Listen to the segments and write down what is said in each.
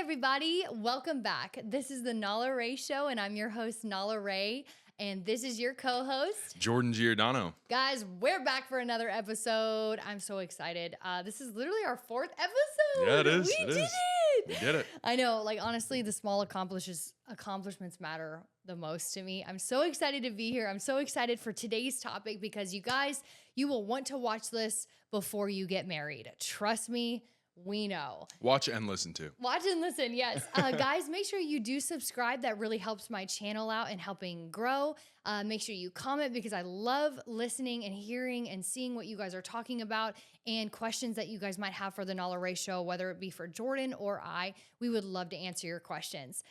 everybody. Welcome back. This is the Nala Ray Show, and I'm your host, Nala Ray, and this is your co-host, Jordan Giordano. Guys, we're back for another episode. I'm so excited. This is literally our 4th episode. Yeah, it is. We did it. We did it. I know, like, honestly, the small accomplishments matter the most to me. I'm so excited to be here. I'm so excited for today's topic because you guys, you will want to watch this before you get married. Trust me. We know. Watch and listen to. Watch and listen, yes. Guys, make sure you do subscribe. That really helps my channel out and helping grow. Make sure you comment because I love listening and hearing and seeing what you guys are talking about and questions that you guys might have for the Nala Ray Show, whether it be for Jordan or I. We would love to answer your questions.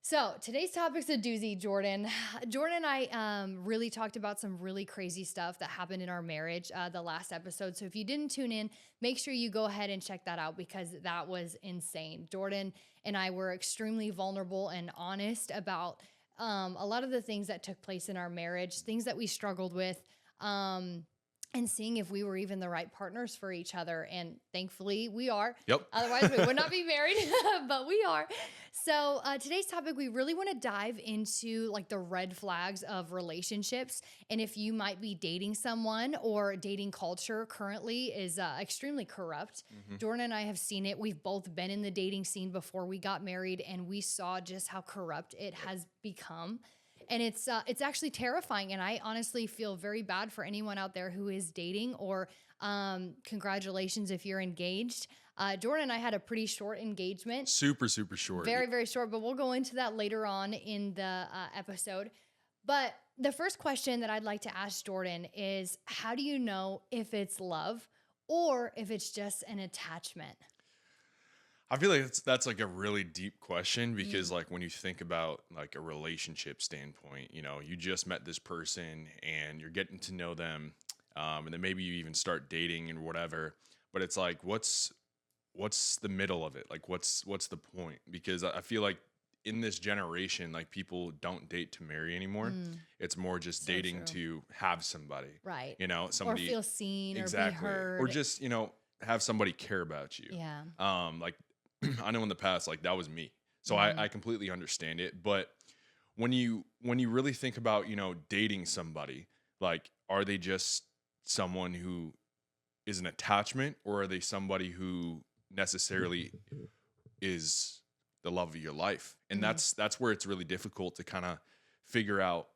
So today's topic's a doozy, Jordan. Jordan and I really talked about some really crazy stuff that happened in our marriage the last episode. So if you didn't tune in, make sure you go ahead and check that out because that was insane. Jordan and I were extremely vulnerable and honest about a lot of the things that took place in our marriage, things that we struggled with, and seeing if we were even the right partners for each other. And thankfully we are. Yep. Otherwise we would not be married, but we are. So today's topic, we really want to dive into like the red flags of relationships. And if you might be dating someone or dating culture currently is extremely corrupt. Jordan and I have seen it. We've both been in the dating scene before we got married and we saw just how corrupt it has become. And it's actually terrifying. And I honestly feel very bad for anyone out there who is dating or congratulations if you're engaged. Jordan and I had a pretty short engagement. Super, super short. Very, very short. But we'll go into that later on in the episode. But the first question that I'd like to ask Jordan is, how do you know if it's love or if it's just an attachment? I feel like that's like a really deep question because like when you think about like a relationship standpoint, you know, you just met this person and you're getting to know them, and then maybe you even start dating and whatever. But it's like, what's the middle of it? Like, what's the point? Because I feel like in this generation, like people don't date to marry anymore. It's more just so dating to have somebody, right? You know, somebody or feel seen, exactly, or be heard, or just have somebody care about you. Yeah. Like I know in the past, like that was me, so I completely understand it. But when you really think about dating somebody, like are they just someone who is an attachment, or are they somebody who necessarily is the love of your life? And that's where it's really difficult to kind of figure out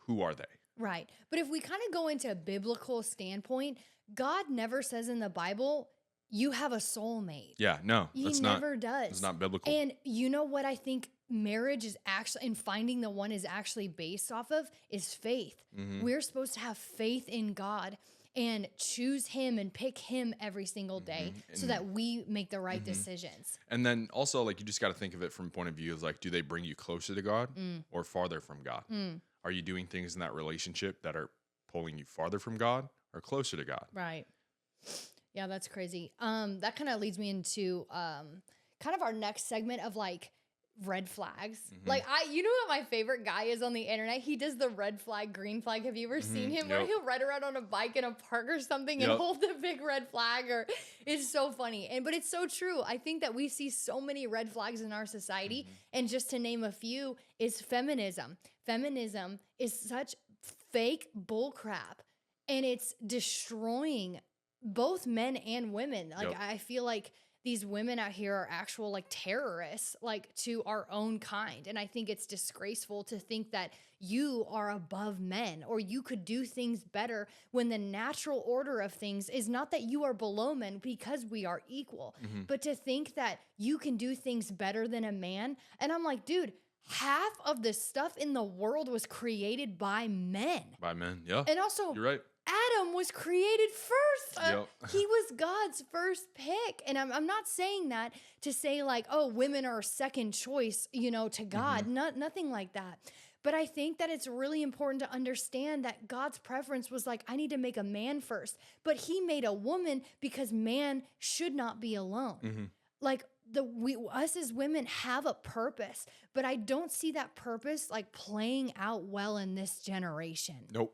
who are they. Right. But if we kind of go into a biblical standpoint, God never says in the Bible, you have a soulmate. Yeah, no, He never does. It's not biblical. And you know what I think marriage is actually, and finding the one is actually based off of, is faith. We're supposed to have faith in God and choose him and pick him every single day so that we make the right decisions. And then also, like, you just got to think of it from a point of view of like, do they bring you closer to God or farther from God? Are you doing things in that relationship that are pulling you farther from God or closer to God? Right. Yeah, that's crazy. That kind of leads me into kind of our next segment of like red flags. Like you know what my favorite guy is on the internet? He does the red flag, green flag. Have you ever seen him? Where he'll ride around on a bike in a park or something and hold the big red flag, or it's so funny. But it's so true. I think that we see so many red flags in our society. And just to name a few is feminism. Feminism is such fake bullcrap and it's destroying both men and women. Like I feel like these women out here are actual like terrorists, like to our own kind. And I think it's disgraceful to think that you are above men or you could do things better when the natural order of things is not that you are below men because we are equal, but to think that you can do things better than a man. And I'm like, dude, half of the stuff in the world was created by men. By men, yeah. And also, you're right. Adam was created first. Yep. He was God's first pick. And I'm not saying that to say like, oh, women are second choice, to God. Nothing like that. But I think that it's really important to understand that God's preference was like, I need to make a man first. But he made a woman because man should not be alone. Like us as women have a purpose, but I don't see that purpose like playing out well in this generation. Nope.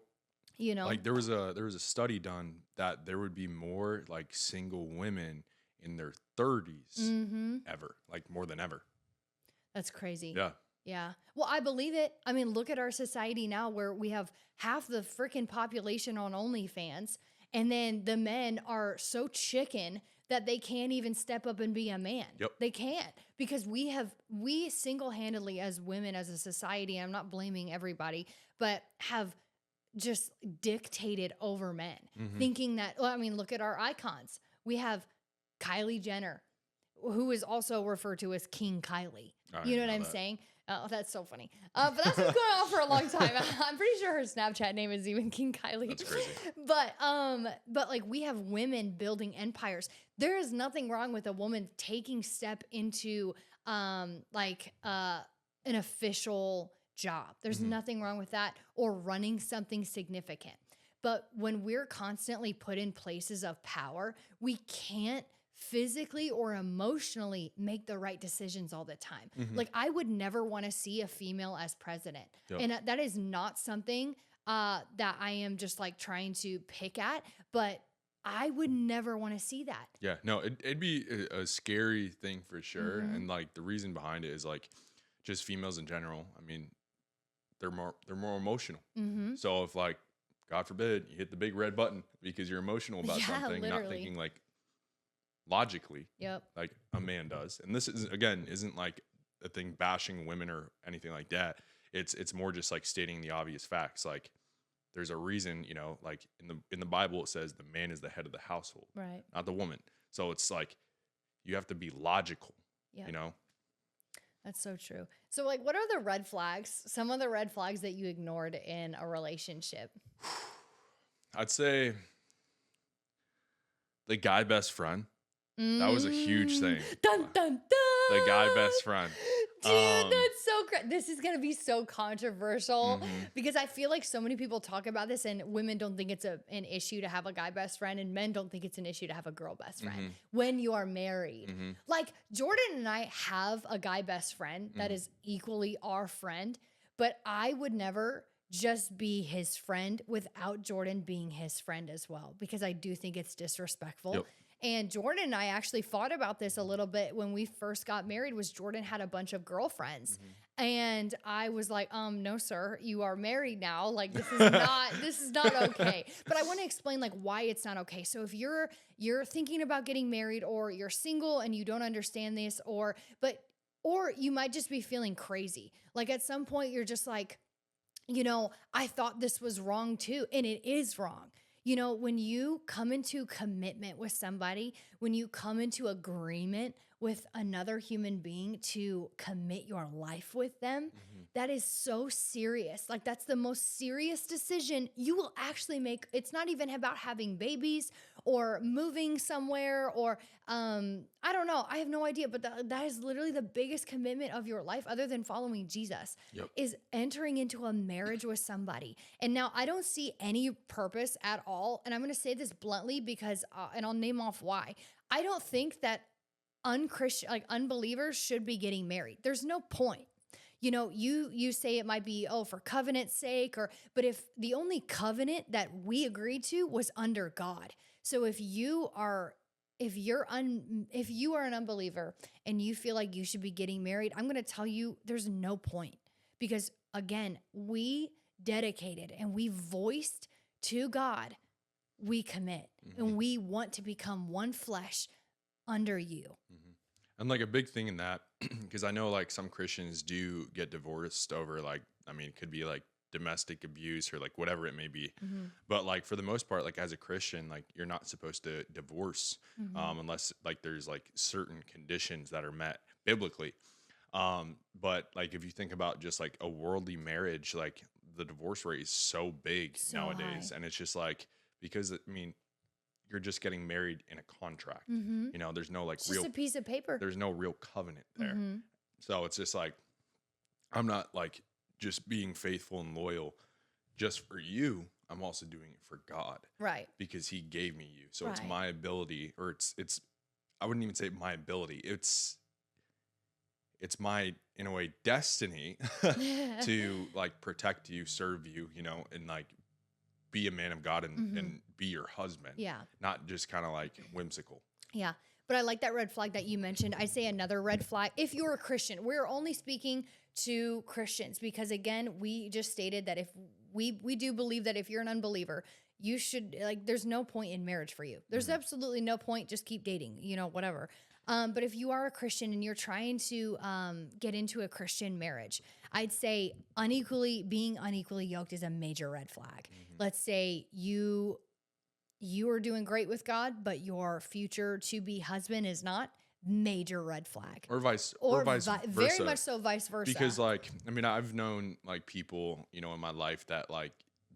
Like there was a study done that there would be more like single women in their 30s ever, like more than ever. That's crazy. Yeah. Yeah. Well, I believe it. I mean, look at our society now where we have half the freaking population on OnlyFans, and then the men are so chicken that they can't even step up and be a man. Yep. They can't, because we single-handedly as women, as a society, I'm not blaming everybody, but have just dictated over men, thinking that, well, I mean, look at our icons. We have Kylie Jenner, who is also referred to as King Kylie. You know what I'm saying? Oh, that's so funny. But that's been going on for a long time. I'm pretty sure her Snapchat name is even King Kylie. That's crazy. But like, we have women building empires. There is nothing wrong with a woman taking step into an official job. There's nothing wrong with that, or running something significant. But when we're constantly put in places of power, we can't physically or emotionally make the right decisions all the time. Like, I would never want to see a female as president. Yep. And that is not something that I am just like trying to pick at, but I would never want to see that. Yeah, no, it'd be a scary thing for sure. And like the reason behind it is like just females in general. I mean, they're more emotional. So if, like, God forbid, you hit the big red button because you're emotional about something, not thinking like logically, like a man does. And this is, again, isn't like a thing bashing women or anything like that. It's more just like stating the obvious facts. Like, there's a reason, you know, like in the Bible, it says the man is the head of the household, right? Not the woman. So it's like, you have to be logical, you know? That's so true. So, like, what are the red flags? Some of the red flags that you ignored in a relationship? I'd say the guy best friend. That was a huge thing. Dun, dun, dun. The guy best friend. Dude, that's so crazy. This is going to be so controversial because I feel like so many people talk about this, and women don't think it's an issue to have a guy best friend, and men don't think it's an issue to have a girl best friend when you are married. Like, Jordan and I have a guy best friend that is equally our friend, but I would never just be his friend without Jordan being his friend as well, because I do think it's disrespectful. Yep. And Jordan and I actually fought about this a little bit when we first got married. Was Jordan had a bunch of girlfriends, and I was like, no, sir, you are married now. Like, this is not okay. But I want to explain like why it's not okay. So if you're thinking about getting married, or you're single and you don't understand this, or you might just be feeling crazy. Like, at some point you're just like, you know, I thought this was wrong too, and it is wrong. You know, when you come into commitment with somebody, when you come into agreement with another human being to commit your life with them, that is so serious. Like, that's the most serious decision you will actually make. It's not even about having babies or moving somewhere, or I don't know. I have no idea, but that is literally the biggest commitment of your life, other than following Jesus, is entering into a marriage with somebody. And now I don't see any purpose at all. And I'm going to say this bluntly because, and I'll name off why. I don't think that unchristian, like unbelievers, should be getting married. There's no point. You know, you say it might be, for covenant's sake, but if the only covenant that we agreed to was under God. So if you are an unbeliever and you feel like you should be getting married, I'm going to tell you there's no point, because again, we dedicated and we voiced to God, we commit and we want to become one flesh under you. And like a big thing in that, because I know like some Christians do get divorced over, like, I mean, it could be like domestic abuse or like whatever it may be. But like for the most part, like as a Christian, like you're not supposed to divorce unless like there's like certain conditions that are met biblically. But like if you think about just like a worldly marriage, like the divorce rate is so big nowadays. High. And it's just like, because I mean, you're just getting married in a contract. You know, there's no like it's just a piece of paper. There's no real covenant there. So it's just like, I'm not like just being faithful and loyal just for you. I'm also doing it for God. Right. Because he gave me you. So it's my ability, or it's, I wouldn't even say my ability. It's my, in a way, destiny to like protect you, serve you, you know, and like be a man of God and be your husband. Yeah. Not just kind of like whimsical. Yeah. But I like that red flag that you mentioned. I'd say another red flag, if you're a Christian, we're only speaking to Christians because, again, we just stated that if we do believe that if you're an unbeliever, you should, like, there's no point in marriage for you. There's absolutely no point. Just keep dating, whatever. But if you are a Christian and you're trying to get into a Christian marriage, I'd say being unequally yoked is a major red flag. Let's say you are doing great with God, but your future to-be husband is not. Major red flag. Or vice versa. Very much so vice versa. Because, like, I mean, I've known, like, people, in my life that, like,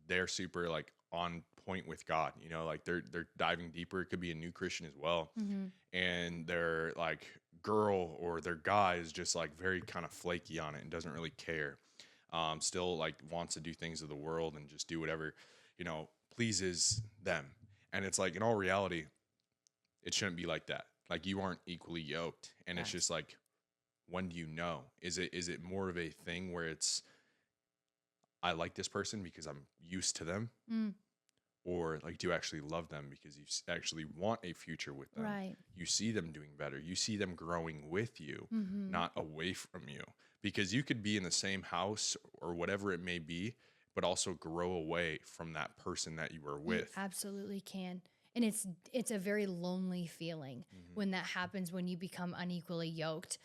they're super, like, on point with God, like they're diving deeper. It could be a new Christian as well. And their, like, girl or their guy is just, like, very kind of flaky on it and doesn't really care. Still, like, wants to do things of the world and just do whatever, pleases them. And it's like, in all reality, it shouldn't be like that. Like, you aren't equally yoked. And It's just like, when do you know? Is it more of a thing where it's, I like this person because I'm used to them? Or, like, do you actually love them because you actually want a future with them? Right. You see them doing better. You see them growing with you, not away from you. Because you could be in the same house or whatever it may be, but also grow away from that person that you were with. You absolutely can. And it's a very lonely feeling when that happens, when you become unequally yoked.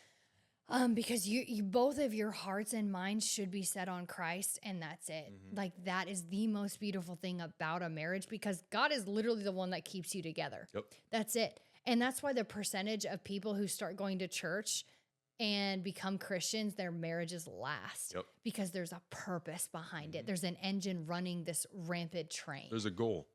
Because you both of your hearts and minds should be set on Christ, and that's it. Like, that is the most beautiful thing about a marriage, because God is literally the one that keeps you together. Yep. That's it. And that's why the percentage of people who start going to church and become Christians, their marriages last. Yep. Because there's a purpose behind it. There's an engine running this rampant train. There's a goal.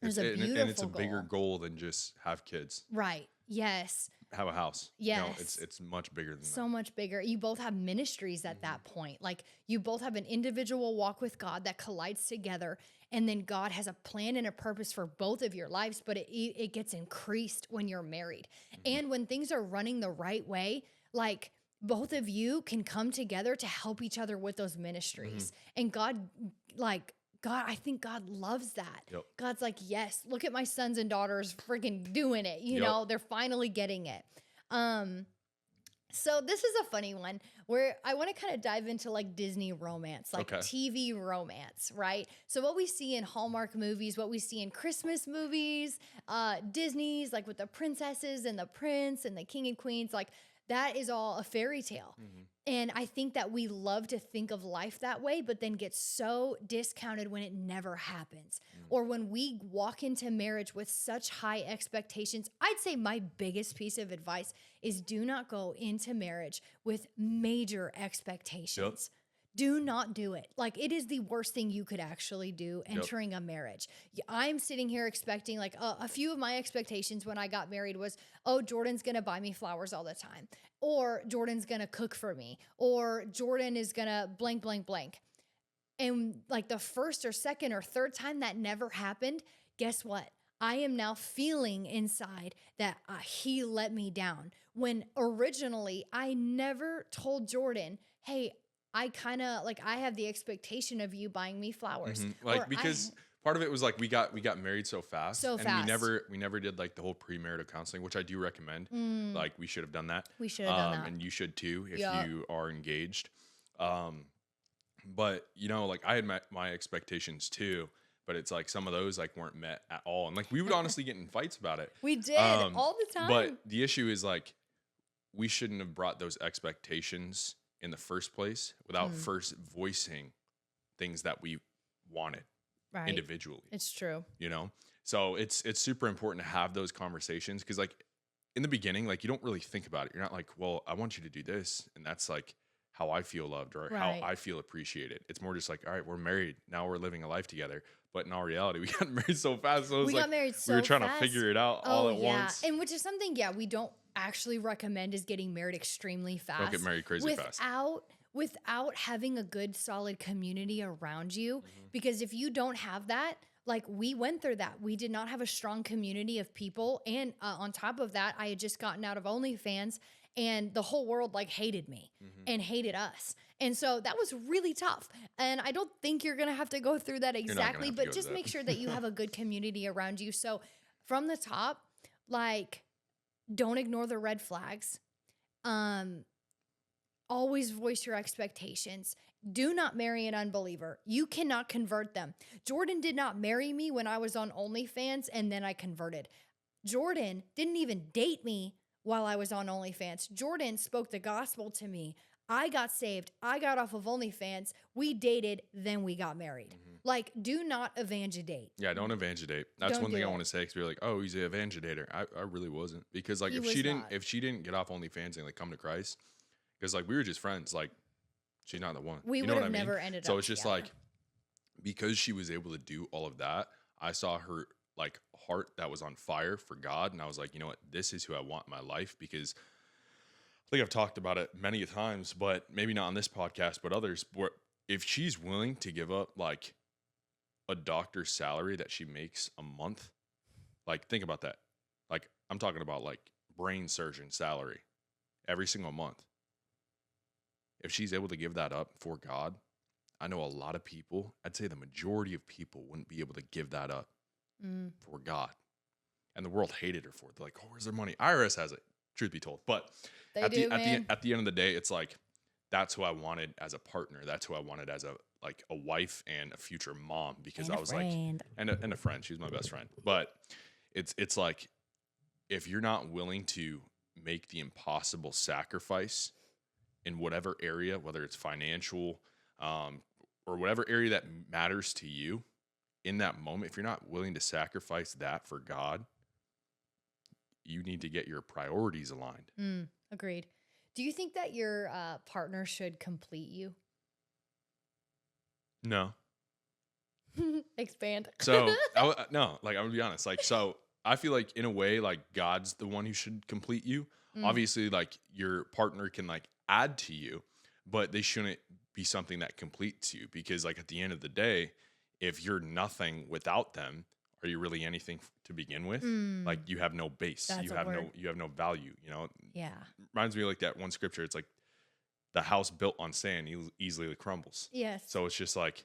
There's a beautiful and it's a bigger goal than just have kids. Right. Yes. Have a house. Yes. It's much bigger than that. So much bigger. You both have ministries at that point. Like, you both have an individual walk with God that collides together. And then God has a plan and a purpose for both of your lives, but it gets increased when you're married. And when things are running the right way, like, both of you can come together to help each other with those ministries. And God, I think God loves that. Yep. God's like, yes, look at my sons and daughters freaking doing it. They're finally getting it. So this is a funny one where I want to kind of dive into, like, Disney romance, like TV romance, right? So what we see in Hallmark movies, what we see in Christmas movies, Disney's, like, with the princesses and the prince and the king and queens, like, that is all a fairy tale. And I think that we love to think of life that way, but then get so discounted when it never happens. Or when we walk into marriage with such high expectations. I'd say my biggest piece of advice is do not go into marriage with major expectations. Do not do it. Like, it is the worst thing you could actually do entering a marriage. I'm sitting here expecting, like, a few of my expectations when I got married was, oh, Jordan's going to buy me flowers all the time. Or Jordan's going to cook for me. Or Jordan is going to blank, blank, blank. And, like, the first or second or third time that never happened, guess what? I am now feeling inside that he let me down. When originally I never told Jordan, hey, I kind of, like, I have the expectation of you buying me flowers. Like, because part of it was, like, we got married so fast. And we never did, like, the whole premarital counseling, which I do recommend. Like, we should have done that. We should have done that. And you should too if you are engaged. But, like, I had met my expectations too, but it's like some of those, like, weren't met at all. And, like, we would honestly get in fights about it. We did all the time. But the issue is, like, we shouldn't have brought those expectations in the first place without first voicing things that we wanted individually. It's true. So it's super important to have those conversations, because, like, in the beginning, like, you don't really think about it. You're not like, well, I want you to do this, and that's, like, how I feel loved or how I feel appreciated. It's more just like, all right, we're married now, we're living a life together. But in all reality, we got married so fast. So we were trying to figure it out all at once. And which is something, we don't actually recommend, is getting married extremely fast. Don't get married crazy fast. Without having a good, solid community around you. Because if you don't have that, like, we went through that. We did not have a strong community of people. And on top of that, I had just gotten out of OnlyFans, and the whole world, like, hated me and hated us. And so that was really tough. And I don't think you're going to have to go through that exactly, but just make sure that you have a good community around you. So from the top, like, don't ignore the red flags. Always voice your expectations. Do not marry an unbeliever. You cannot convert them. Jordan did not marry me when I was on OnlyFans and then I converted. Jordan didn't even date me while I was on OnlyFans. Jordan spoke the gospel to me. I got saved. I got off of OnlyFans. We dated, then we got married. Like, do not evangelate. Yeah, don't evangelate. That's Don't one thing do I it. want to say. Because you're like, oh, he's an evangelator. I really wasn't, because like He if was she didn't not. if she didn't get off OnlyFans and like come to Christ, because like we were just friends. Like she's not the one. We You would know what have I mean? never ended So up it's just together. like, because she was able to do all of that, I saw her like heart that was on fire for God, and I was like, you know what, this is who I want in my life. Because I think I've talked about it many times, but maybe not on this podcast, but others. Where if she's willing to give up like a doctor's salary that she makes a month, like think about that. Like I'm talking about like brain surgeon salary every single month. If she's able to give that up for God, I know a lot of people, I'd say the majority of people wouldn't be able to give that up for God. And the world hated her for it. They're like, oh, where's their money? IRS has it, truth be told. But They at do, the man. at the end of the day, it's like, that's who I wanted as a partner. That's who I wanted as a wife and a future mom, because And I a was friend. like, and a friend. She was my best friend. But it's like, if you're not willing to make the impossible sacrifice in whatever area, whether it's financial, or whatever area that matters to you in that moment, if you're not willing to sacrifice that for God, you need to get your priorities aligned. Agreed. Do you think that your partner should complete you? No. Expand. So no, like I'm gonna be honest. Like, so I feel like in a way, like God's the one who should complete you. Obviously, like your partner can like add to you, but they shouldn't be something that completes you, because like at the end of the day, if you're nothing without them, are you really anything to begin with? Like you have no base. That's You a have word. you have no value. You know, Yeah. reminds me of like that one scripture. It's like the house built on sand easily crumbles. Yes. So it's just like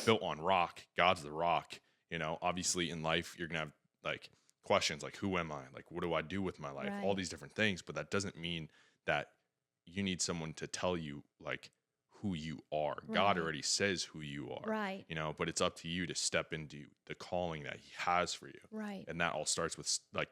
built on rock. God's the rock. You know, obviously in life, you're going to have like questions like, who am I? Like, what do I do with my life? All Right. these different things. But that doesn't mean that you need someone to tell you like who you are. God Right. already says who you are. Right. You know, but it's up to you to step into the calling that he has for you. Right. And that all starts with like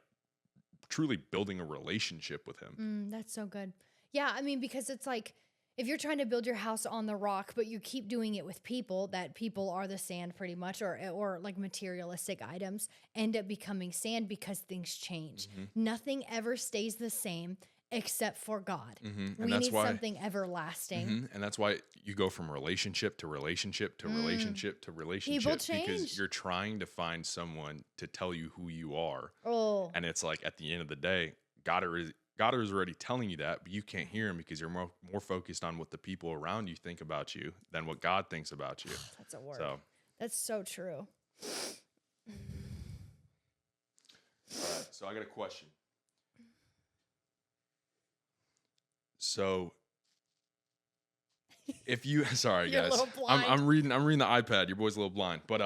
truly building a relationship with him. That's so good. Yeah, I mean, because it's like, if you're trying to build your house on the rock, but you keep doing it with people, that people are the sand pretty much, or like materialistic items end up becoming sand because things change. Nothing ever stays the same except for God. And We that's need why something everlasting. And that's why you go from relationship to relationship to relationship to relationship, because change. you're trying to find someone to tell you who you are. Oh, And it's like at the end of the day, God is already telling you that, but you can't hear him because you're more focused on what the people around you think about you than what God thinks about you. that's a word. So, That's so true. all right, so I got a question. So, if you, sorry You're a guys, little I'm reading the iPad. Your boy's a little blind, but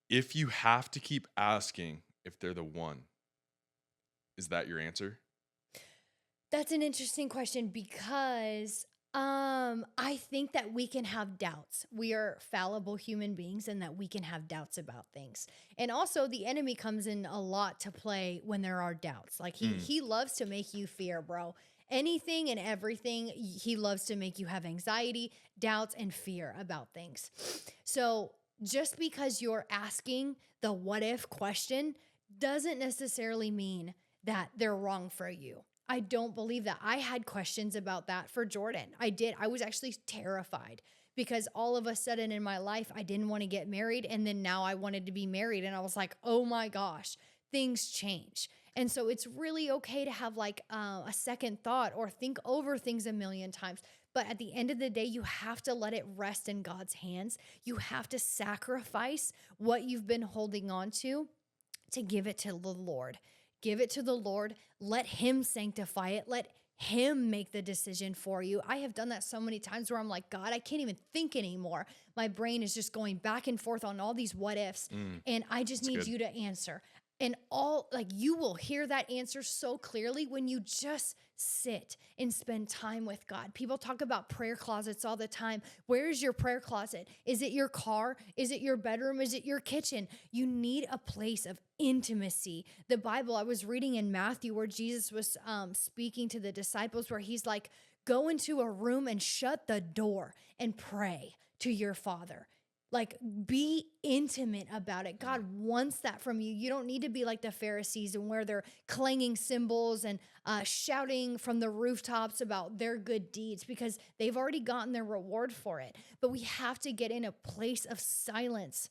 if you have to keep asking if they're the one, is that your answer? That's an interesting question because I think that we can have doubts. We are fallible human beings and that we can have doubts about things. And also the enemy comes in a lot to play when there are doubts. Like he loves to make you fear, bro. Anything and everything, he loves to make you have anxiety, doubts, and fear about things. So just because you're asking the what if question doesn't necessarily mean that they're wrong for you. I don't believe that. I had questions about that for Jordan. I did. I was actually terrified because all of a sudden in my life, I didn't want to get married. And then now I wanted to be married. And I was like, oh my gosh, things change. And so it's really okay to have like a second thought or think over things a million times. But at the end of the day, you have to let it rest in God's hands. You have to sacrifice what you've been holding on to give it to the Lord. Give it to the Lord. Let him sanctify it. Let him make the decision for you. I have done that so many times where I'm like, God, I can't even think anymore. My brain is just going back and forth on all these what ifs. And I just need good. you to answer. And you will hear that answer so clearly when you just sit and spend time with God. People talk about prayer closets all the time. Where is your prayer closet? Is it your car? Is it your bedroom? Is it your kitchen? You need a place of intimacy. The Bible, I was reading in Matthew where Jesus was speaking to the disciples, where he's like, go into a room and shut the door and pray to your Father. Like, be intimate about it. God wants that from you. You don't need to be like the Pharisees and where they're clanging cymbals and shouting from the rooftops about their good deeds, because they've already gotten their reward for it. But we have to get in a place of silence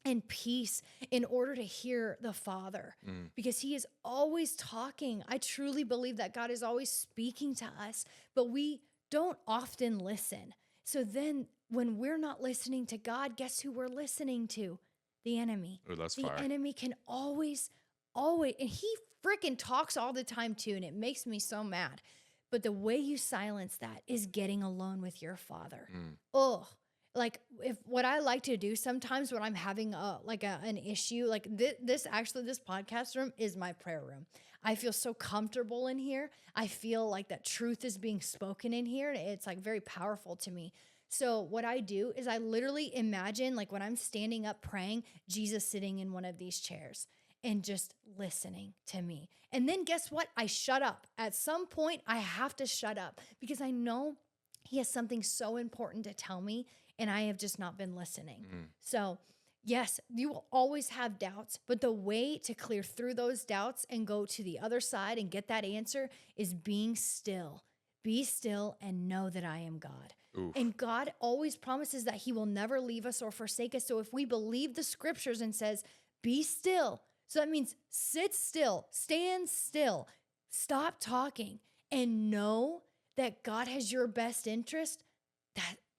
and peace in order to hear the Father, because he is always talking. I truly believe that God is always speaking to us, but we don't often listen. So then when we're not listening to God, guess who we're listening to? The enemy. Oh, that's the fire. enemy can always, and he freaking talks all the time too, and it makes me so mad. But the way you silence that is getting alone with your Father. Oh, like if what I like to do sometimes when I'm having an issue, like this podcast room is my prayer room. I feel so comfortable in here. I feel like that truth is being spoken in here. It's like very powerful to me. So what I do is I literally imagine, like when I'm standing up praying, Jesus sitting in one of these chairs and just listening to me. And then guess what? I shut up. At some point, I have to shut up because I know he has something so important to tell me, and I have just not been listening. So yes, you will always have doubts, but the way to clear through those doubts and go to the other side and get that answer is being still. Be still and know that I am God. Oof. And God always promises that he will never leave us or forsake us. So if we believe the scriptures and says, be still. So that means sit still, stand still, stop talking, and know that God has your best interest.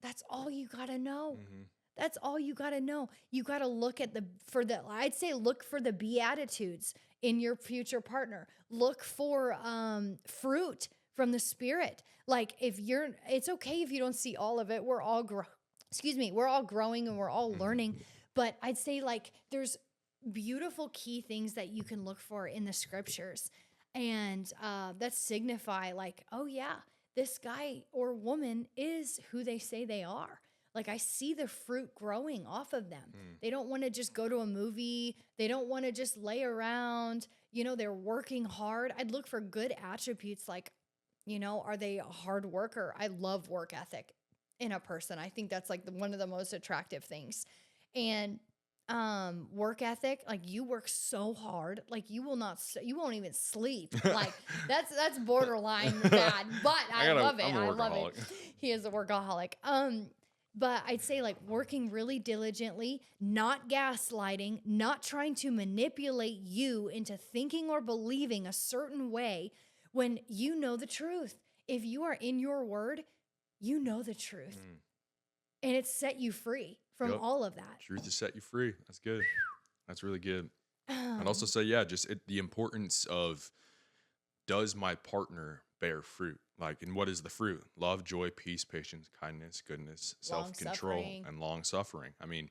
That's all you got to know. That's all you got to know. You got to look at look for the Beatitudes in your future partner. Look for fruit from the Spirit. Like it's okay if you don't see all of it. We're all growing and we're all learning. But I'd say like there's beautiful key things that you can look for in the scriptures, and that signify like, oh yeah, this guy or woman is who they say they are. Like I see the fruit growing off of them. They don't want to just go to a movie. They don't want to just lay around. They're working hard. I'd look for good attributes like, are they a hard worker? I love work ethic in a person. I think that's like one of the most attractive things. And work ethic, like you work so hard, like you won't even sleep. Like that's borderline bad, but I love it. I love it. He is a workaholic. But I'd say like working really diligently, not gaslighting, not trying to manipulate you into thinking or believing a certain way when you know the truth. If you are in your word, you know the truth. And it's set you free from all of that. Truth to set you free. That's good. That's really good. I'd also say, the importance of, does my partner bear fruit? Like, and what is the fruit? Love, joy, peace, patience, kindness, goodness, self-control, and long-suffering. I mean,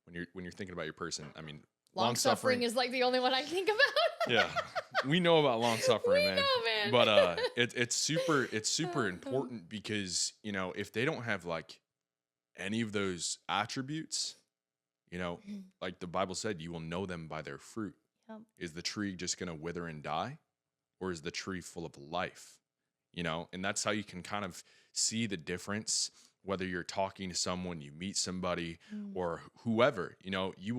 when you're thinking about your person, I mean, long-suffering is like the only one I think about. Yeah, we know about long-suffering, man. We know, man. But it's super important because, if they don't have like any of those attributes, like the Bible said, you will know them by their fruit. Yep. Is the tree just going to wither and die, or is the tree full of life? And that's how you can kind of see the difference, whether you're talking to someone, you meet somebody, or whoever. You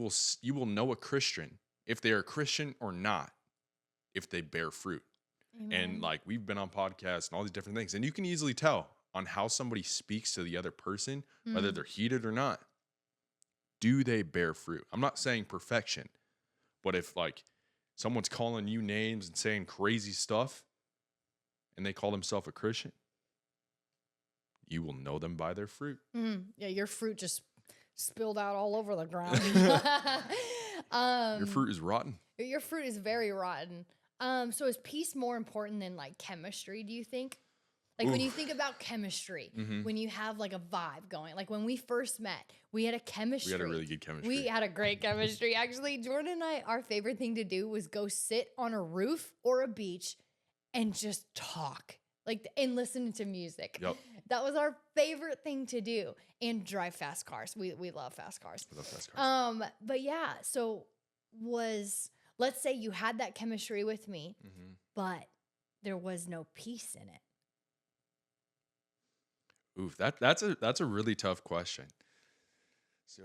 will know a Christian if they are a Christian or not, if they bear fruit. Amen. And like we've been on podcasts and all these different things, and you can easily tell on how somebody speaks to the other person, whether they're heated or not. Do they bear fruit? I'm not saying perfection, but if like someone's calling you names and saying crazy stuff and they call themselves a Christian, you will know them by their fruit. Yeah, your fruit just spilled out all over the ground. Your fruit is rotten. Your fruit is very rotten. So is peace more important than like chemistry, do you think? Like when you think about chemistry, when you have like a vibe going, like when we first met, we had a chemistry. We had a really good chemistry. We had a great chemistry. Actually, Jordan and I, our favorite thing to do was go sit on a roof or a beach and just talk, like, and listen to music. Yep. That was our favorite thing to do, and drive fast cars. We love fast cars. We love fast cars. But yeah, so let's say you had that chemistry with me, but there was no peace in it. Oof, that's a really tough question. So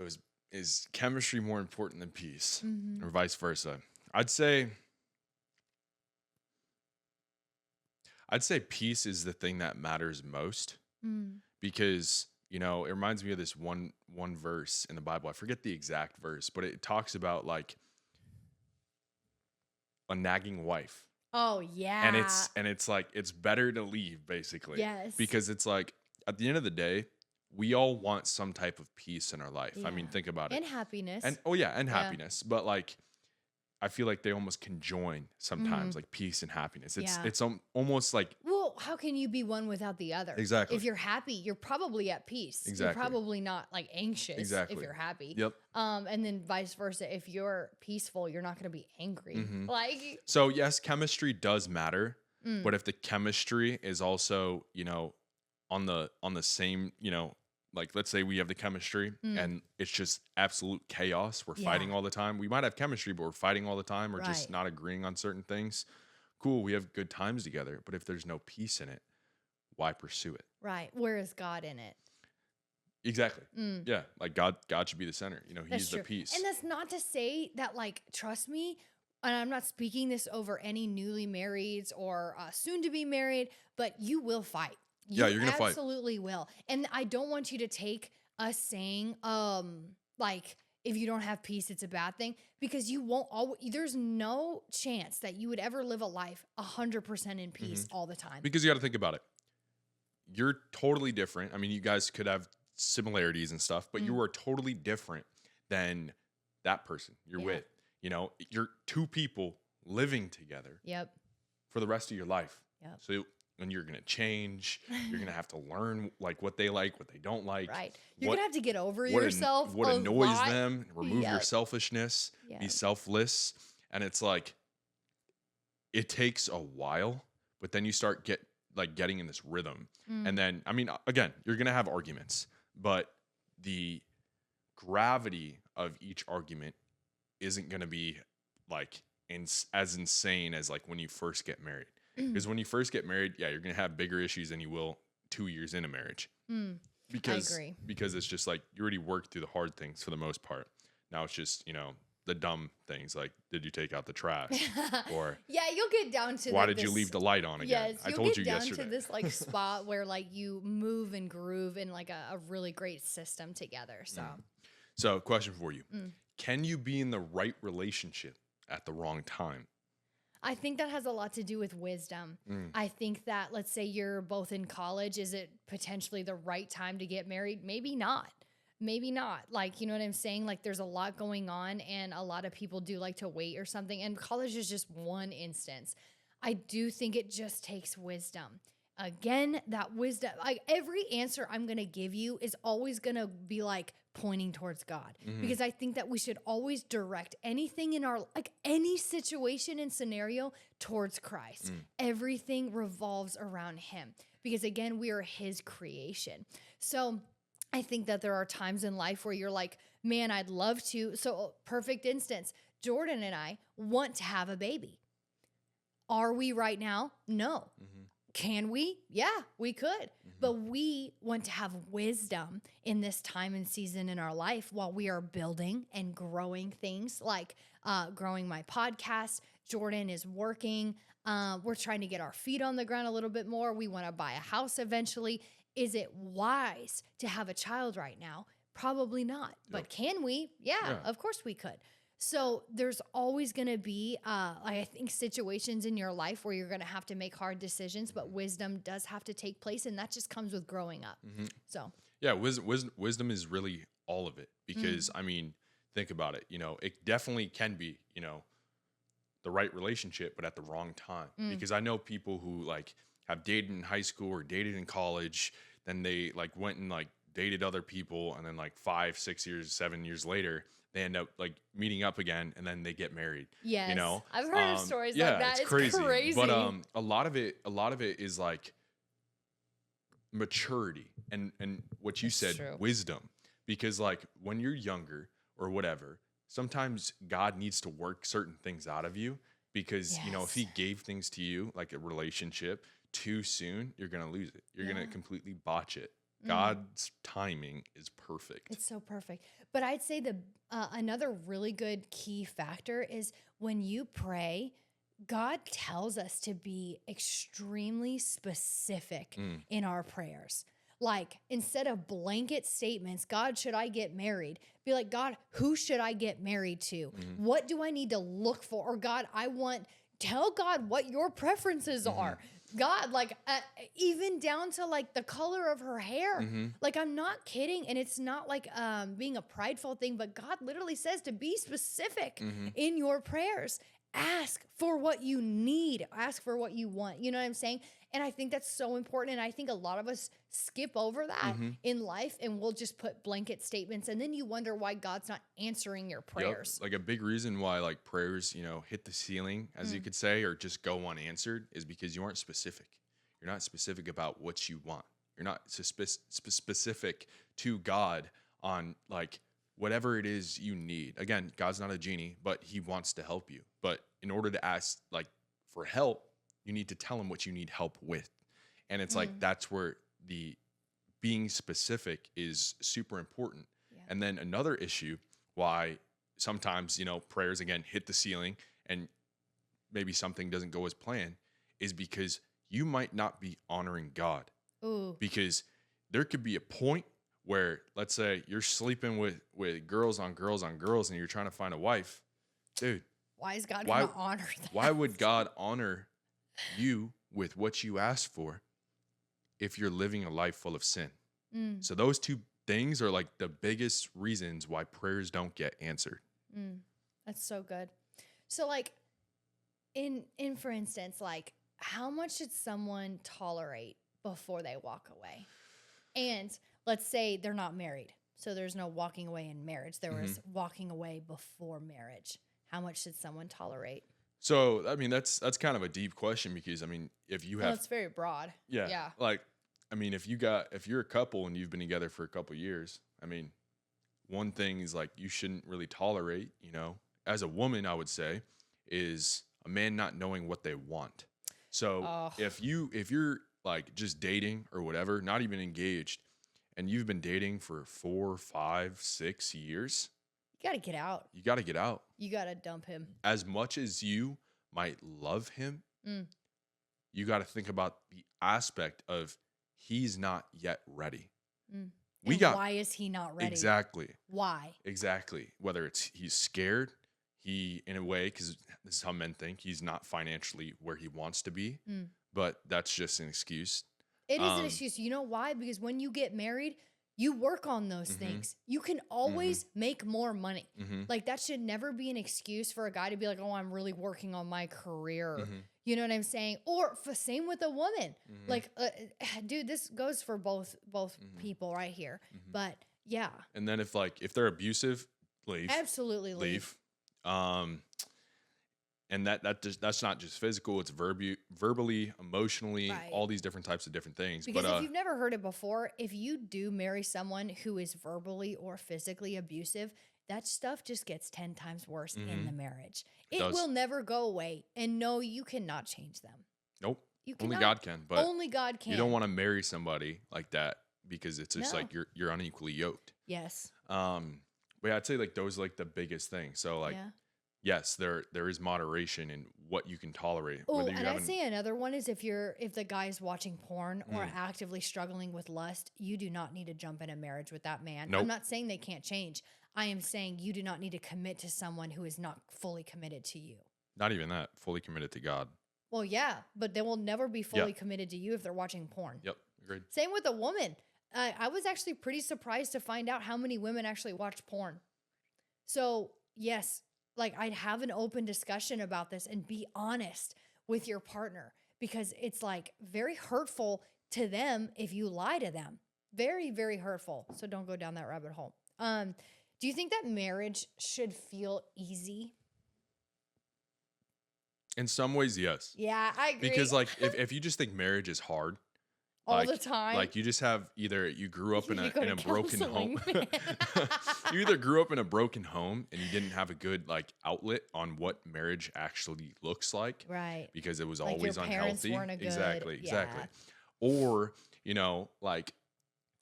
is chemistry more important than peace, or vice versa? I'd say peace is the thing that matters most, because it reminds me of this one verse in the Bible. I forget the exact verse, but it talks about like a nagging wife. Oh yeah. And it's like it's better to leave, basically. Yes. Because it's like at the end of the day, we all want some type of peace in our life. Yeah. I mean, think about it. And happiness. And happiness. But like I feel like they almost conjoin sometimes, like peace and happiness. It's almost like, well, how can you be one without the other? Exactly. If you're happy, you're probably at peace. Exactly. You're probably not like anxious Exactly. if you're happy. Yep. And then vice versa. If you're peaceful, you're not going to be angry. Like, so yes, chemistry does matter, but if the chemistry is also, on the same, like let's say we have the chemistry and it's just absolute chaos. We're fighting all the time. We might have chemistry, but we're fighting all the time. We're just not agreeing on certain things. Cool. We have good times together, but if there's no peace in it, why pursue it? right. Where is God in it? Exactly. Yeah. Like God should be the center. He's the peace. And that's not to say that, like, trust me, and I'm not speaking this over any newly marrieds or soon to be married, but you will fight. You're going to fight. Absolutely will. And I don't want you to take us saying, like, if you don't have peace, it's a bad thing, because you won't there's no chance that you would ever live a life 100% in peace all the time. Because you got to think about it. You're totally different. I mean, you guys could have similarities and stuff, but you are totally different than that person you're with. You're two people living together for the rest of your life. Yep. So and you're going to change. You're going to have to learn like what they don't like. Right. You're going to have to get over yourself. What annoys them, remove your selfishness, Yep. be selfless. And it's like, it takes a while, but then you start getting in this rhythm. And then, I mean, again, you're going to have arguments, but the gravity of each argument isn't going to be like as insane as like when you first get married. Because when you first get married, you're going to have bigger issues than you will 2 years into marriage. Because, I agree. Because it's just like you already worked through the hard things for the most part. Now it's just, the dumb things like, did you take out the trash? Or you'll get down to why did you leave the light on again? Yes, I told you down yesterday. to this like spot where like you move and groove in like a really great system together. So question for you. Can you be in the right relationship at the wrong time? I think that has a lot to do with wisdom. I think that, let's say you're both in college. Is it potentially the right time to get married? Maybe not. Maybe not. Like, you know what I'm saying? Like there's a lot going on and a lot of people do like to wait or something. And college is just one instance. I do think it just takes wisdom. Again, that wisdom, like every answer I'm going to give you is always going to be like pointing towards God, because I think that we should always direct anything in our, like any situation and scenario towards Christ. Everything revolves around him, because again, we are his creation. So I think that there are times in life where you're like, man, I'd love to. So perfect instance, Jordan and I want to have a baby. Are we right now? No. Can we? Yeah, we could. But we want to have wisdom in this time and season in our life while we are building and growing things, like growing my podcast. Jordan is working. We're trying to get our feet on the ground a little bit more. We want to buy a house eventually. Is it wise to have a child right now? Probably not. But can we? Yeah, of course we could. So there's always going to be, I think, situations in your life where you're going to have to make hard decisions, but wisdom does have to take place, and that just comes with growing up. So wisdom is really all of it, because I mean, think about it. It definitely can be, the right relationship, but at the wrong time. Because I know people who like have dated in high school or dated in college, then they like went and like dated other people, and then like 5, 6 years, 7 years later, they end up like meeting up again, and then they get married. You Yes. know, I've heard of stories like yeah, that. it's It's crazy. crazy. But a lot of it is like maturity and what you It's said, true. wisdom. Because like when you're younger or whatever, sometimes God needs to work certain things out of you, because you know, if he Yes. gave things to you like a relationship too soon, you're gonna lose it. You're Yeah. gonna completely botch it. Mm. God's timing is perfect. It's so perfect. But I'd say the another really good key factor is when you pray, God tells us to be extremely specific Mm. in our prayers. Like instead of blanket statements, God, should I get married? Be like, God, who should I get married to? Mhm. What do I need to look for? Or God, tell God what your preferences Mhm. are. God, like even down to like the color of her hair. Mhm. Like I'm not kidding, and it's not like being a prideful thing, but God literally says to be specific Mhm. in your prayers. Ask for what you need. Ask for what you want. You know what I'm saying? And I think that's so important. And I think a lot of us skip over that Mhm. in life, and we'll just put blanket statements, and then you wonder why God's not answering your Yep. prayers. Like a big reason why like prayers, you know, hit the ceiling, as you Mm. could say, or just go unanswered, is because you aren't specific. You're not specific about what you want. You're not specific to God on like whatever it is you need. Again, God's not a genie, but he wants to help you. But in order to ask like for help, you need to tell him what you need help with. And it's like Mm. that's where the being specific is super important. Yeah. And then another issue why sometimes, you know, prayers again hit the ceiling and maybe something doesn't go as planned is because you might not be honoring God. Ooh. Because there could be a point where, let's say, you're sleeping with girls on girls on girls and you're trying to find a wife. Dude, Why is God why- going to honor that? why would God honor you with what you asked for if you're living a life full of sin? Mm, So those two things are like the biggest reasons why prayers don't get answered. mm. That's so good. So like in for instance, like how much should someone tolerate before they walk away? And let's say they're not married. So there's no walking away in marriage. There was walking away before marriage. How much should someone tolerate? So I mean that's kind of a deep question, because I mean if you Well, have it's very broad. Yeah. like I mean if you're a couple and you've been together for a couple years, I mean one thing is like you shouldn't really tolerate, you know, as a woman I would say, is a man not knowing what they want. So Oh. if you're like just dating or whatever, not even engaged, and you've been dating for 4, 5, 6 years, You got to get out. you got to get out. You got to dump him. As much as you might love him, Mm. you got to think about the aspect of he's not yet ready. Mm. We And got why is he not ready? exactly. Why? Whether it's he's scared, he in a way, because this is how men think, he's not financially where he wants to be, Mm. but that's just an excuse. It is an Um, excuse. You know why? Because when you get married, you work on those Mhm. things. You can always make more money. Mm-hmm. Like that should never be an excuse for a guy to be like, "Oh, I'm really working on my career." Mm-hmm. You know what I'm saying? Or same with a woman. Mhm. Like, dude, this goes for both Mhm. people right here. Mhm. But yeah, And then if they're abusive, leave. absolutely leave. And that's not just physical, it's verbally, emotionally, Right. all these different types of different things. Because but if you've never heard it before, if you do marry someone who is verbally or physically abusive, that stuff just gets 10 times worse in the marriage. It does. will never go away. And no, you cannot change them. nope, You only cannot. God can. But Only God can. you don't want to marry somebody like that, because it's just No. like you're unequally yoked. Yes. But yeah, I'd say like those are like the biggest thing. So like Yeah. yes, there is moderation in what you can tolerate. Oh, Whether you and I'd haven't say another one is if the guy is watching porn or Mm. actively struggling with lust, you do not need to jump in a marriage with that man. Nope. I'm not saying they can't change. I am saying you do not need to commit to someone who is not fully committed to you. not even that, fully committed to God. Well, yeah, but they will never be fully Yeah. committed to you if they're watching porn. Yep, agreed. Same with a woman. I was actually pretty surprised to find out how many women actually watch porn. So, yes, like I'd have an open discussion about this and be honest with your partner, because it's like very hurtful to them if you lie to them. Very, very hurtful. So don't go down that rabbit hole. Do you think that marriage should feel easy? In some ways, yes. Yeah, I agree. Because like if you just think marriage is hard all the time, like you just have either you grew up in a broken home. You either grew up in a broken home and you didn't have a good like outlet on what marriage actually looks like, right? Because it was like always your parents unhealthy. Weren't a good, exactly. Or like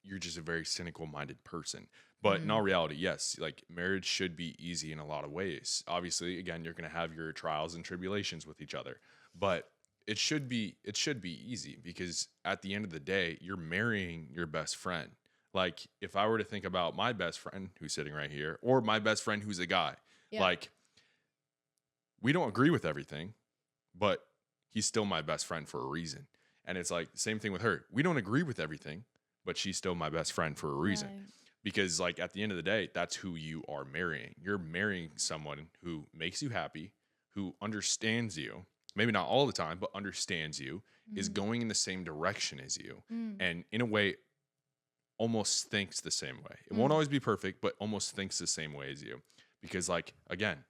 you're just a very cynical minded person. But in all reality, yes, like marriage should be easy in a lot of ways. Obviously, again, you're going to have your trials and tribulations with each other, but it should be easy because at the end of the day, you're marrying your best friend. Like if I were to think about my best friend who's sitting right here, or my best friend who's a guy, like we don't agree with everything, but he's still my best friend for a reason. And it's like same thing with her. We don't agree with everything, but she's still my best friend for a reason. Right. Because like at the end of the day, that's who you are marrying. You're marrying someone who makes you happy, who understands you, maybe not all the time, but understands you, is going in the same direction as you. And in a way, almost thinks the same way. It won't always be perfect, but almost thinks the same way as you. Because like, again,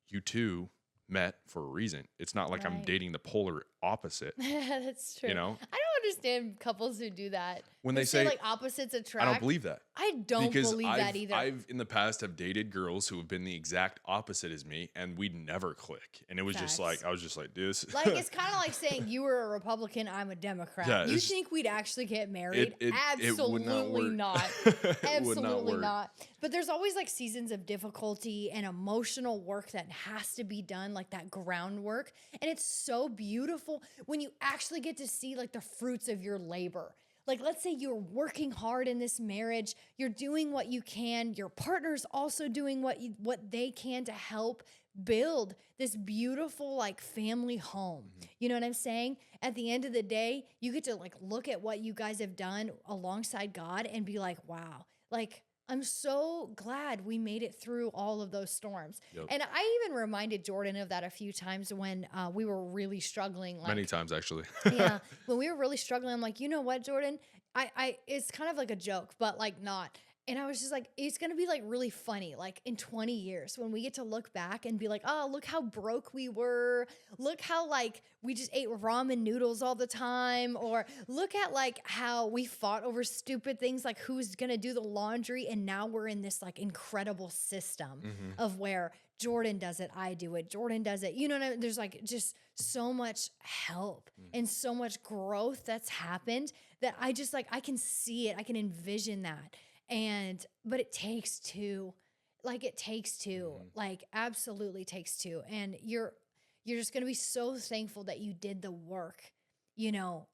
you two met for a reason. It's not like I'm dating the polar opposite. That's true. You know? I don't understand couples who do that. When they say like opposites attract. I don't believe that. I don't believe that either. I've in the past have dated girls who have been the exact opposite as me, and we'd never click. And it was just like, I was just like, this. Like, it's kind of like saying you were a Republican, I'm a Democrat. Yeah, you think we'd actually get married? Absolutely not. Absolutely not. But there's always like seasons of difficulty and emotional work that has to be done, like that groundwork. And it's so beautiful when you actually get to see like the fruits of your labor. Like, let's say you're working hard in this marriage, you're doing what you can, your partner's also doing what they can to help build this beautiful like family home. You know what I'm saying? At the end of the day, you get to like look at what you guys have done alongside God and be like, wow, like I'm so glad we made it through all of those storms. Yep. And I even reminded Jordan of that a few times when we were really struggling. Like, many times, actually. Yeah. When we were really struggling, I'm like, you know what, Jordan? It's kind of like a joke, but like not. And I was just like, it's going to be like really funny, like in 20 years when we get to look back and be like, oh, look how broke we were. Look how like we just ate ramen noodles all the time. Or look at like how we fought over stupid things like who's going to do the laundry. And now we're in this like incredible system of where Jordan does it, I do it, Jordan does it. You know what I mean? There's like just so much help and so much growth that's happened that I just like, I can see it. I can envision that. But it takes two, like absolutely takes two. And you're just going to be so thankful that you did the work, you know,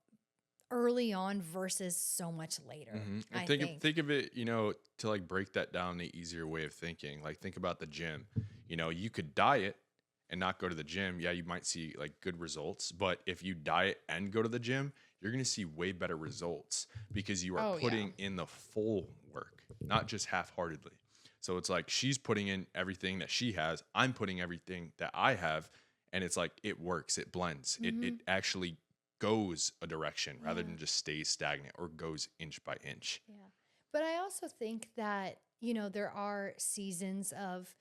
early on versus so much later. I think of it, you know, to like break that down, the easier way of thinking, like think about the gym, you know, you could diet and not go to the gym. Yeah. You might see like good results, but if you diet and go to the gym, you're going to see way better results because you are putting in the full work, not just half-heartedly. So it's like she's putting in everything that she has. I'm putting everything that I have. And it's like it works. It blends. It actually goes a direction rather than just stays stagnant or goes inch by inch. Yeah. But I also think that, you know, there are seasons of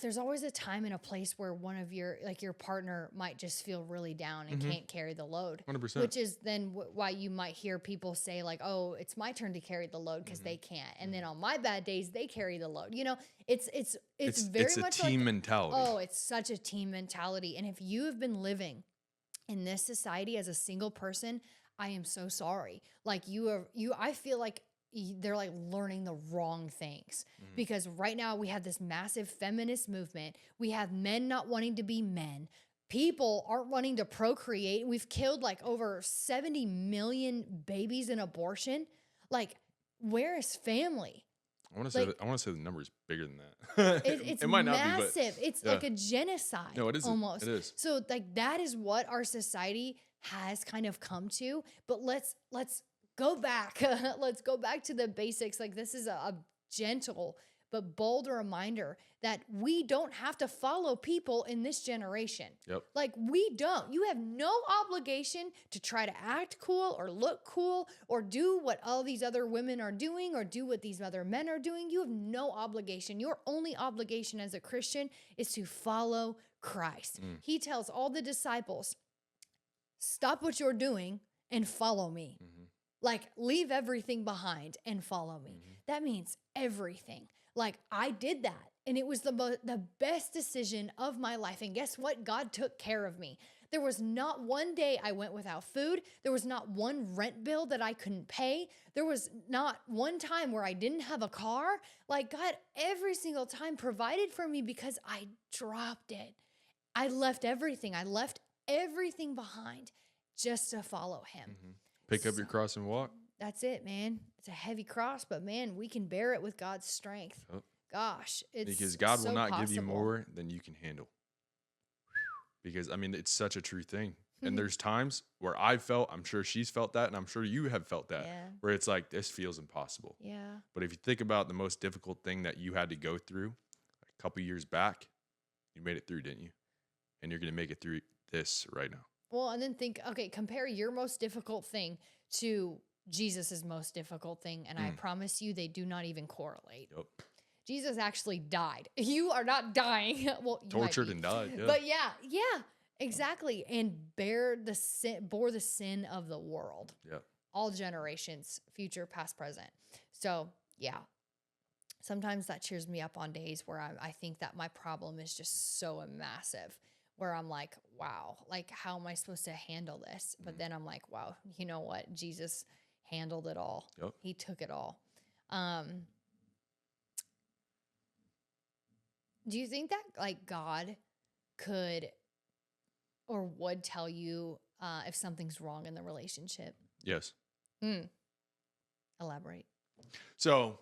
there's always a time and a place where one of your partner might just feel really down and can't carry the load. 100%. Which is then why you might hear people say like, oh, it's my turn to carry the load because they can't. And then on my bad days, they carry the load. You know, it's very much a team mentality. Oh, it's such a team mentality. And if you have been living in this society as a single person, I am so sorry. Like I feel like they're like learning the wrong things because right now we have this massive feminist movement. We have men not wanting to be men. People aren't wanting to procreate. We've killed like over 70 million babies in abortion. Like, where is family? I want to say the number is bigger than that. It might massive. Not be, but it's like a genocide. No, it is almost. It is. So like that is what our society has kind of come to. But let's go back. Let's go back to the basics. Like this is a gentle but bold reminder that we don't have to follow people in this generation. Yep. Like, we don't. You have no obligation to try to act cool or look cool or do what all these other women are doing or do what these other men are doing. You have no obligation. Your only obligation as a Christian is to follow Christ. He tells all the disciples, stop what you're doing and follow me. Like, leave everything behind and follow me. That means everything. Like, I did that, and it was the best decision of my life. And guess what? God took care of me. There was not one day I went without food. There was not one rent bill that I couldn't pay. There was not one time where I didn't have a car. Like, God every single time provided for me because I dropped it. I left everything. I left everything behind just to follow him. Pick up your cross and walk. That's it, man. It's a heavy cross, but man, we can bear it with God's strength. Gosh, it's because God so will not possible. give you more than you can handle. Because, I mean, it's such a true thing. And there's times where I felt, I'm sure she's felt that, and I'm sure you have felt that, where it's like, this feels impossible. Yeah. But if you think about the most difficult thing that you had to go through a couple years back, you made it through, didn't you? And you're going to make it through this right now. Well, and then think, okay, compare your most difficult thing to Jesus's most difficult thing, and I promise you they do not even correlate. Yep. Jesus actually died. You are not dying. Well, you Tortured might be. and died. Yeah. But yeah, exactly. And bore the sin of the world. Yeah. All generations, future, past, present. So yeah. Sometimes that cheers me up on days where I think that my problem is just so massive, where I'm like, wow, like, how am I supposed to handle this? But then I'm like, wow, you know what? Jesus handled it all. Yep. He took it all. Do you think that, like, God could or would tell you if something's wrong in the relationship? Yes. Elaborate. So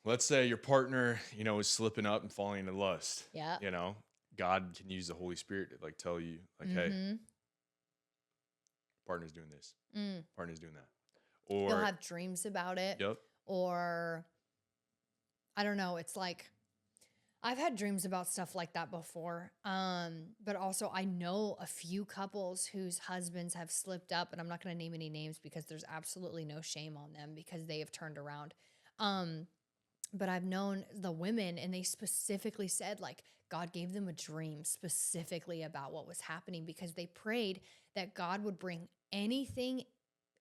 let's say your partner, is slipping up and falling into lust. Yeah. God can use the Holy Spirit to like tell you, like, hey, partner's doing this. Partner's doing that. Or you'll have dreams about it. Yep. Or I don't know. It's like, I've had dreams about stuff like that before. But also I know a few couples whose husbands have slipped up, and I'm not going to name any names because there's absolutely no shame on them because they have turned around. But I've known the women, and they specifically said, like, God gave them a dream specifically about what was happening because they prayed that God would bring anything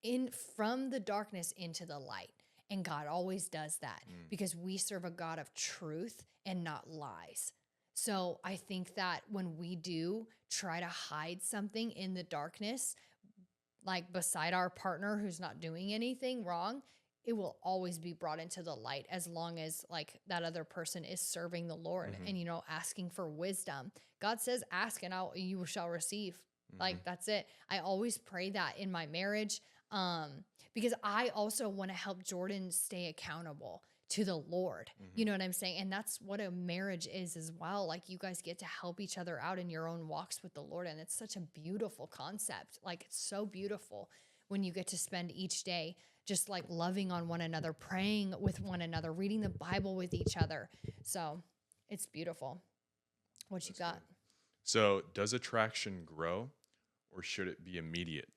in from the darkness into the light. And God always does that because we serve a God of truth and not lies. So I think that when we do try to hide something in the darkness, like beside our partner who's not doing anything wrong, it will always be brought into the light as long as, like, that other person is serving the Lord and, asking for wisdom. God says, ask and you shall receive. Like, that's it. I always pray that in my marriage because I also want to help Jordan stay accountable to the Lord. You know what I'm saying? And that's what a marriage is as well. Like, you guys get to help each other out in your own walks with the Lord. And it's such a beautiful concept. Like, it's so beautiful when you get to spend each day just like loving on one another, praying with one another, reading the Bible with each other. So it's beautiful. What you got? Good. So does attraction grow or should it be immediate?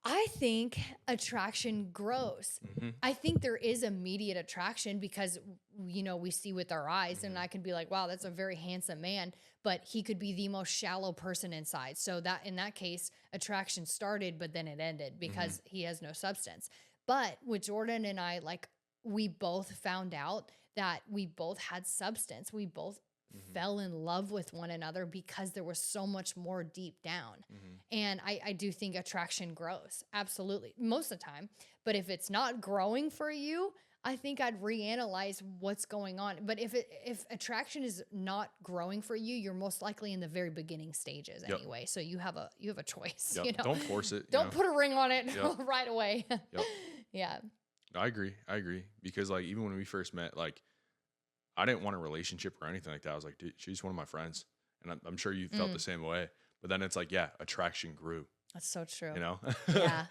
I think attraction grows. I think there is immediate attraction because, we see with our eyes and I can be like, wow, that's a very handsome man, but he could be the most shallow person inside. So that in that case, attraction started, but then it ended because he has no substance. But with Jordan and I, like, we both found out that we both had substance. We both fell in love with one another because there was so much more deep down. And I do think attraction grows. Absolutely. Most of the time. But if it's not growing for you, I think I'd reanalyze what's going on. But if attraction is not growing for you, you're most likely in the very beginning stages anyway. So you have a choice. Don't force it. Don't put a ring on it right away. Yeah. I agree. Because, like, even when we first met, like, I didn't want a relationship or anything like that. I was like, dude, she's one of my friends. And I'm sure you felt the same way. But then it's like, attraction grew. That's so true. Yeah.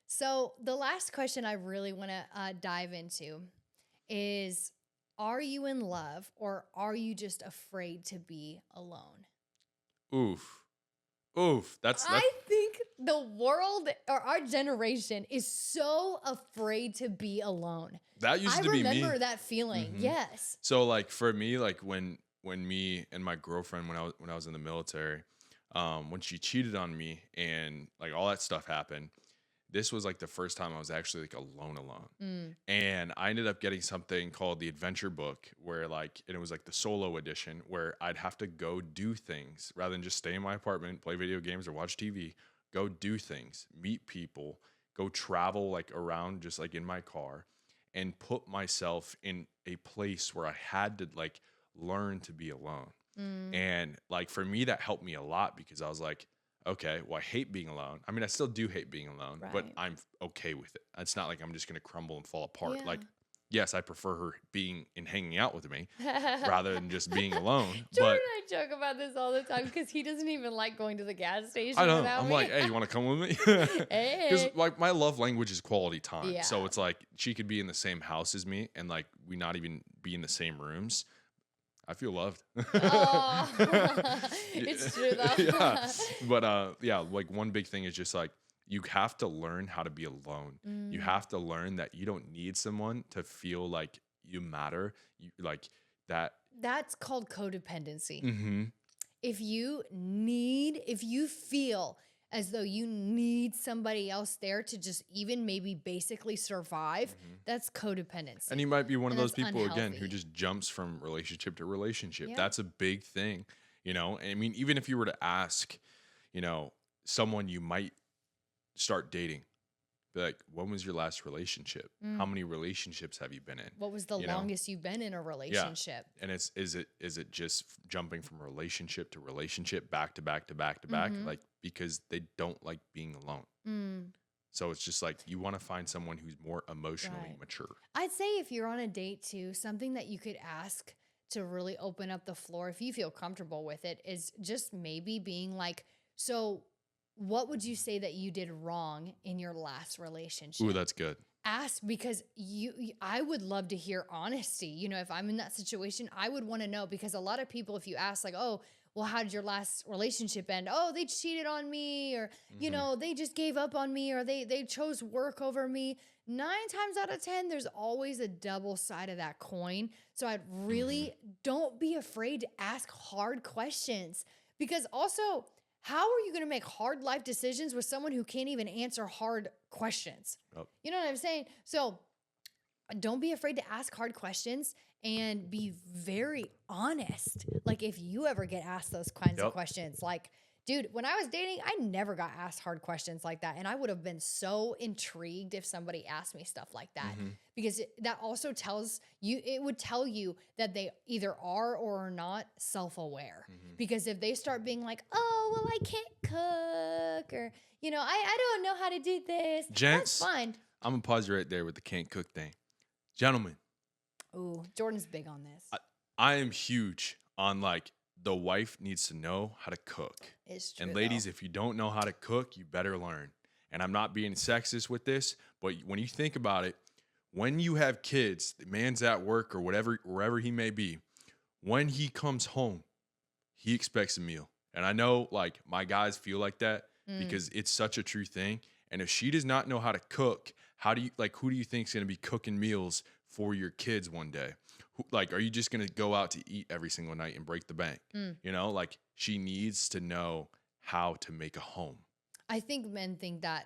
So the last question I really want to dive into, is, are you in love or are you just afraid to be alone? Oof. That's I think the world or our generation is so afraid to be alone. that used to be me. I remember that feeling. Yes. So like for me, like when me and my girlfriend when I was in the military, when she cheated on me and like all that stuff happened, this was like the first time I was actually like alone. And I ended up getting something called the Adventure Book, where like, and it was like the solo edition where I'd have to go do things rather than just stay in my apartment, play video games or watch TV, go do things, meet people, go travel like around just like in my car and put myself in a place where I had to like learn to be alone. And like for me, that helped me a lot because I was like, okay, well, I hate being alone. I mean, I still do hate being alone, but Right. I'm okay with it. It's not like I'm just going to crumble and fall apart. Yeah. Like, yes, I prefer her being and hanging out with me rather than just being alone. Jordan But and I joke about this all the time because he doesn't even like going to the gas station I know. without I'm me. like, hey, you want to come with me? Because Hey. like my love language is quality time. Yeah. So it's like she could be in the same house as me and like we not even be in the same rooms. I feel loved. Oh, it's true though. Yeah. But yeah, like one big thing is just like you have to learn how to be alone. You have to learn that you don't need someone to feel like you matter. You like that. That's called codependency. Mm-hmm. If you feel as though you need somebody else there to just even maybe basically survive, that's codependency. And you might be one of And those that's people again unhealthy. who just jumps from relationship to relationship. Yeah. That's a big thing, you know. I mean, even if you were to ask, you know, someone you might start dating, be like, when was your last relationship? How many relationships have you been in? What was the you know? longest you've been in a relationship? And is it just jumping from relationship to relationship, back to back to back to back, like because they don't like being alone. So it's just like you want to find someone who's more emotionally Right. mature. I'd say if you're on a date too, something that you could ask to really open up the floor, if you feel comfortable with it, is just maybe being like, so what would you say that you did wrong in your last relationship? Ooh, that's good. Ask, because I would love to hear honesty. You know, if I'm in that situation, I would want to know, because a lot of people, if you ask like, oh, well, how did your last relationship end? Oh, they cheated on me, or, you know, they just gave up on me, or they chose work over me. 9 times out of 10, there's always a double side of that coin. So I'd really don't be afraid to ask hard questions, because also, how are you going to make hard life decisions with someone who can't even answer hard questions? Yep. You know what I'm saying? So don't be afraid to ask hard questions and be very honest. Like if you ever get asked those kinds of questions, like, dude, when I was dating, I never got asked hard questions like that. And I would have been so intrigued if somebody asked me stuff like that, because that also tells you, it would tell you that they either are or are not self-aware. Because if they start being like, oh, well, I can't cook, or, you know, I don't know how to do this. Gents, that's fine. I'm going to pause you right there with the can't cook thing. Gentlemen. Ooh, Jordan's big on this. I am huge on like the wife needs to know how to cook. It's true. And ladies, if you don't know how to cook, you better learn. And I'm not being sexist with this, but when you think about it, when you have kids, the man's at work or whatever, wherever he may be, when he comes home, he expects a meal. And I know like my guys feel like that because it's such a true thing. And if she does not know how to cook, who do you think is going to be cooking meals for your kids one day? Like, are you just going to go out to eat every single night and break the bank? You know, like she needs to know how to make a home. I think men think that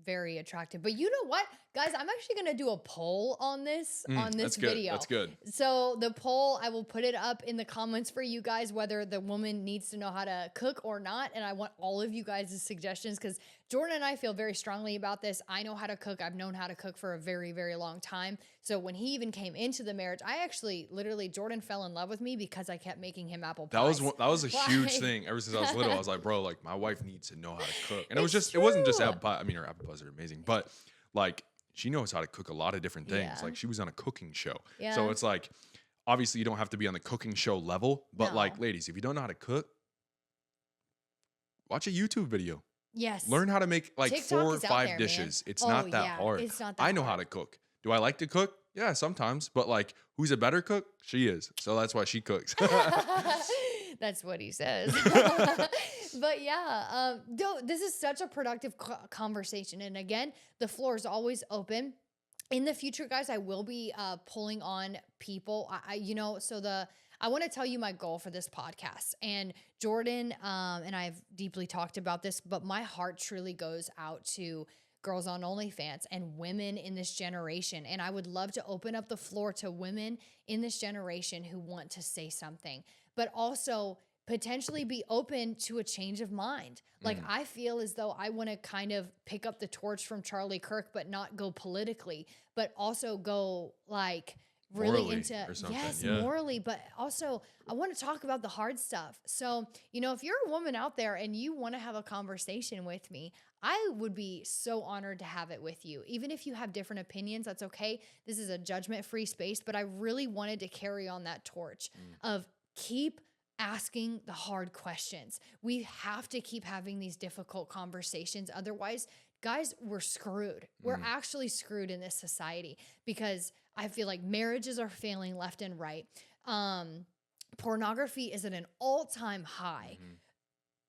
very attractive. But you know what, guys, I'm actually going to do a poll on this That's video. Good. That's good. So the poll, I will put it up in the comments for you guys, whether the woman needs to know how to cook or not. And I want all of you guys' suggestions, because Jordan and I feel very strongly about this. I know how to cook. I've known how to cook for a very, very long time. So when he even came into the marriage, I actually literally, Jordan fell in love with me because I kept making him apple pies. That was a huge thing. Ever since I was little, I was like, bro, like my wife needs to know how to cook. And it wasn't just apple pie. I mean, her apple pies are amazing, but like she knows how to cook a lot of different things. Yeah. Like she was on a cooking show. Yeah. So it's like, obviously you don't have to be on the cooking show level, but No. like ladies, if you don't know how to cook, watch a YouTube video. Yes. Learn how to make like TikTok 4 or is out 5 there, dishes. man. It's not that yeah, hard. it's not that I know how hard. to cook. Do I like to cook? Yeah, sometimes. But like, who's a better cook? She is. So that's why she cooks. That's what he says. But yeah, this is such a productive conversation. And again, the floor is always open. In the future, guys, I will be pulling on people. I want to tell you my goal for this podcast. And Jordan and I've deeply talked about this, but my heart truly goes out to girls on OnlyFans and women in this generation. And I would love to open up the floor to women in this generation who want to say something, but also potentially be open to a change of mind. Like, I feel as though I want to kind of pick up the torch from Charlie Kirk, but not go politically, but also go like really Morally into, or something, yes, yeah. morally, but also I want to talk about the hard stuff. So, if you're a woman out there and you want to have a conversation with me, I would be so honored to have it with you. Even if you have different opinions, that's okay. This is a judgment-free space, but I really wanted to carry on that torch of keep asking the hard questions. We have to keep having these difficult conversations. Otherwise, guys, we're screwed. We're actually screwed in this society because I feel like marriages are failing left and right. Pornography is at an all-time high.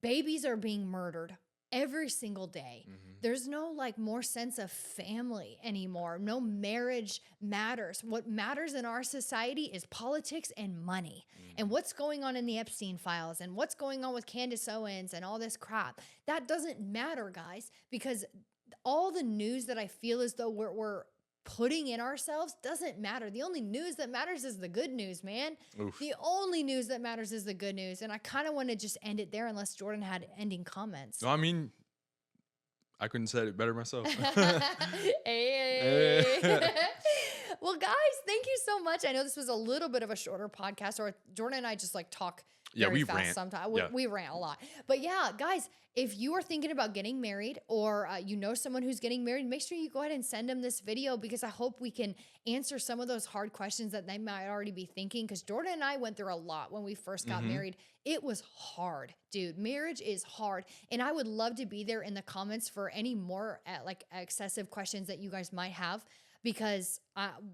Babies are being murdered every single day. There's no more sense of family anymore. No marriage matters. What matters in our society is politics and money and what's going on in the Epstein files and what's going on with Candace Owens and all this crap. That doesn't matter, guys, because all the news that I feel as though we're putting in ourselves doesn't matter. The only news that matters is the good news, man. Oof. The only news that matters is the good news. And I kind of want to just end it there unless Jordan had ending comments. No, I mean, I couldn't say it better myself. Hey. Well, guys, thank you so much. I know this was a little bit of a shorter podcast, or Jordan and I just talk very fast sometimes. We rant a lot. But yeah, guys, if you are thinking about getting married or someone who's getting married, make sure you go ahead and send them this video because I hope we can answer some of those hard questions that they might already be thinking, because Jordan and I went through a lot when we first got married. It was hard, dude. Marriage is hard. And I would love to be there in the comments for any more excessive questions that you guys might have, because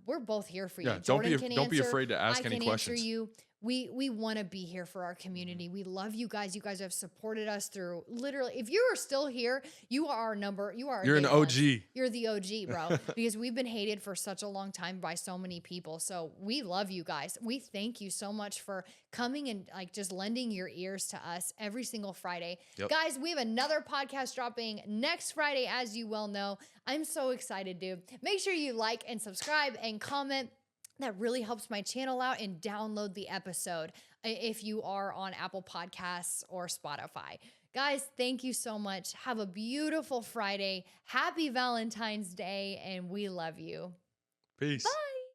we're both here for you. Yeah, Jordan don't be afraid to ask any questions. Answer you. We want to be here for our community. We love you guys. You guys have supported us through literally. If you are still here, you are our number. You're an OG. You're the OG, bro. Because we've been hated for such a long time by so many people. So we love you guys. We thank you so much for coming and just lending your ears to us every single Friday. Yep. Guys, we have another podcast dropping next Friday, as you well know. I'm so excited, dude. Make sure you like and subscribe and comment. That really helps my channel out, and download the episode if you are on Apple Podcasts or Spotify. Guys, thank you so much. Have a beautiful Friday. Happy Valentine's Day, and we love you. Peace. Bye.